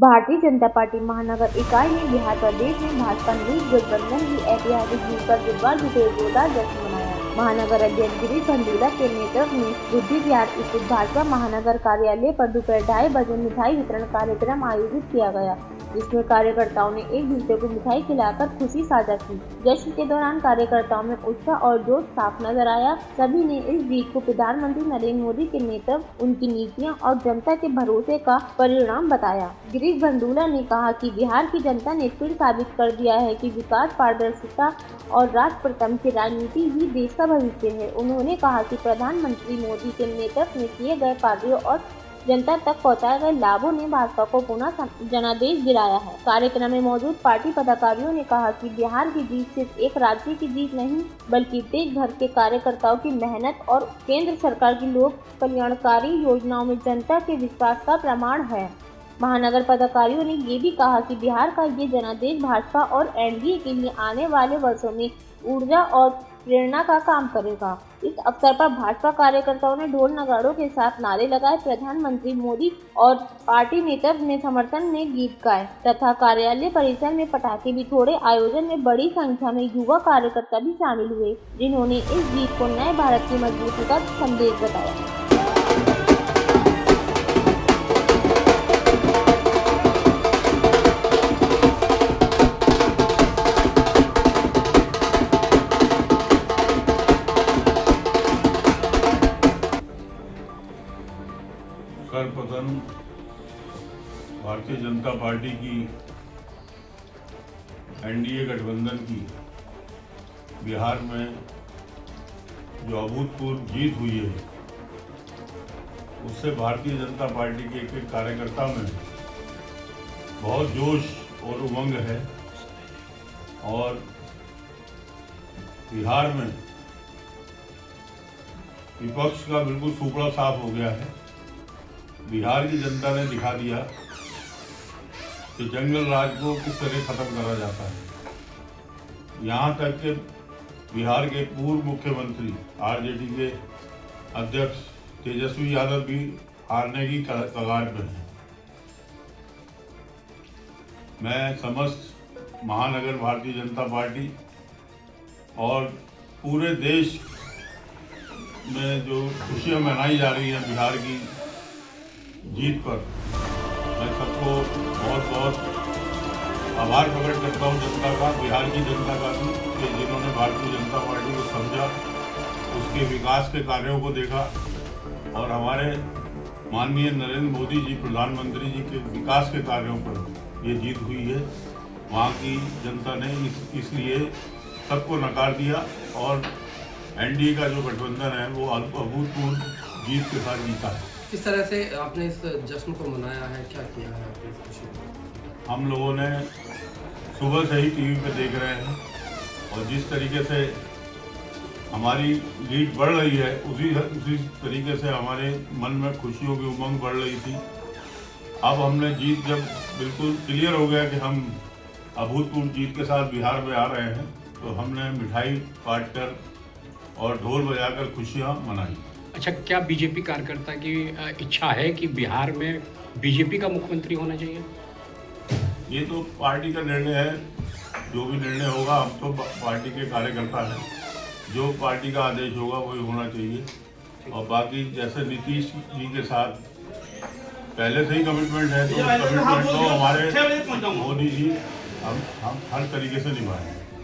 Bharatiya Janata party महानगर इकाई ने बिहार प्रदेश में भाजपा नीति गठबंधन की ऐतिहासिक जीत पर बुधवार को जोरदार जश्न मनाया। महानगर अध्यक्ष गिरीश भंडूला के नेतृत्व में बुद्धि विहार स्थित भाजपा महानगर कार्यालय पर दोपहर 2:30 बजे मिठाई वितरण कार्यक्रम आयोजित किया गया, जिसमें कार्यकर्ताओं ने एक दूसरे को मिठाई खिलाकर खुशी साझा की। जश्न के दौरान कार्यकर्ताओं में उत्साह और जोश साफ नजर आया। सभी ने इस जीत को प्रधानमंत्री नरेंद्र मोदी के नेतृत्व, उनकी नीतियां और जनता के भरोसे का परिणाम बताया। गिरीश भंडूला ने कहा कि बिहार की जनता ने फिर साबित कर दिया है कि विकास, पारदर्शिता और राष्ट्र प्रथम की राजनीति ही देश का भविष्य है। उन्होंने कहा कि प्रधानमंत्री मोदी के नेतृत्व में किए गए कार्यों और जनता तक पहुंचाए गए लाभों ने भाजपा को पुनः जनादेश दिलाया है। कार्यक्रम में मौजूद पार्टी पदाधिकारियों ने कहा कि बिहार की जीत सिर्फ एक राज्य की जीत नहीं, बल्कि देश भर के कार्यकर्ताओं की मेहनत और केंद्र सरकार की लोक कल्याणकारी योजनाओं में जनता के विश्वास का प्रमाण है। महानगर पदाधिकारियों ने ये भी कहा कि बिहार का ये जनादेश भाजपा और एनडीए के लिए आने वाले वर्षों में ऊर्जा और प्रेरणा का काम करेगा। इस अवसर पर भाजपा कार्यकर्ताओं ने ढोल नगाड़ों के साथ नारे लगाए, प्रधानमंत्री मोदी और पार्टी नेतृत्व में समर्थन में गीत गाए तथा कार्यालय परिसर में पटाखे भी छोड़े। आयोजन में बड़ी संख्या में युवा कार्यकर्ता भी शामिल हुए, जिन्होंने इस जीत को नए भारत की मजबूती का संदेश बताया। सर्वप्रथम भारतीय जनता पार्टी की एनडीए गठबंधन की बिहार में जो अभूतपूर्व जीत हुई है, उससे भारतीय जनता पार्टी के एक कार्यकर्ता में बहुत जोश और उमंग है और बिहार में विपक्ष का बिल्कुल सूपड़ा साफ हो गया है। बिहार की जनता ने दिखा दिया कि जंगल राज को किस तरह खत्म करा जाता है। यहाँ तक कि बिहार के पूर्व मुख्यमंत्री आरजेडी के अध्यक्ष तेजस्वी यादव भी हारने की कगार पर हैं। मैं समस्त महानगर भारतीय जनता पार्टी और पूरे देश में जो खुशियाँ मनाई जा रही हैं बिहार की जीत पर, मैं सबको बहुत बहुत आभार प्रकट करता हूँ जनता का, बिहार की जनता का भी, कि जिन्होंने भारतीय जनता पार्टी को समझा, उसके विकास के कार्यों को देखा और हमारे माननीय नरेंद्र मोदी जी प्रधानमंत्री जी के विकास के कार्यों पर ये जीत हुई है। वहाँ की जनता ने इसलिए सबको नकार दिया और एनडीए का जो गठबंधन है वो अभूतपूर्व जीत के साथ जीता है। किस तरह से आपने इस जश्न को मनाया है, क्या किया है आपने इस खुशी में? हम लोगों ने सुबह से ही टीवी पे देख रहे हैं और जिस तरीके से हमारी लीड बढ़ रही है उसी तरीके से हमारे मन में खुशियों की उमंग बढ़ रही थी। अब हमने जीत जब बिल्कुल क्लियर हो गया कि हम अभूतपूर्व जीत के साथ बिहार में आ रहे हैं, तो हमने मिठाई बांटकर और ढोल बजाकर खुशियाँ मनाई। अच्छा, क्या बीजेपी कार्यकर्ता की इच्छा है कि बिहार में बीजेपी का मुख्यमंत्री होना चाहिए? ये तो पार्टी का निर्णय है, जो भी निर्णय होगा, हम तो पार्टी के कार्यकर्ता हैं, जो पार्टी का आदेश होगा वही होना चाहिए। और बाकी जैसे नीतीश जी के साथ पहले से ही कमिटमेंट है, तो कमिटमेंट तो हमारे मोदी जी हम हर तरीके से निभाएंगे।